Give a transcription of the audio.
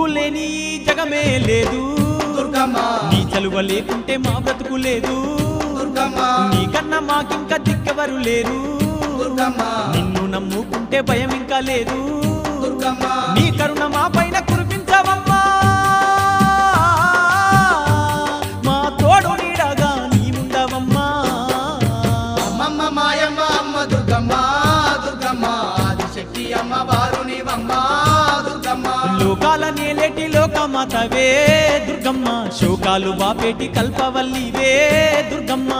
నువ్వు లేని ఈ జగమే లేదు దుర్గమ్మ నీ చలువ లేకుంటే మా బ్రతుకు లేదు దుర్గమ్మ నీకన్నా మాకింకా దిక్కెవరు లేరు దుర్గమ్మ నిన్ను నమ్ముకుంటే భయం ఇంకా లేదు దుర్గమ్మ నీ కరుణ మా పైన కురిపించవమ్మా మా తోడు నీడగా నీవుండవమ్మా అమ్మమ్మ మాయమ్మ అమ్మ దుర్గమ్మ దుర్గమ్మ ఆదిశక్తి అమ్మ వారునివమ్మ దుర్గమ్మ లోకాల నేలేటి లోకమాతవే దుర్గమ్మ శోకాలు బాపేటి కల్పవల్లివే దుర్గమ్మ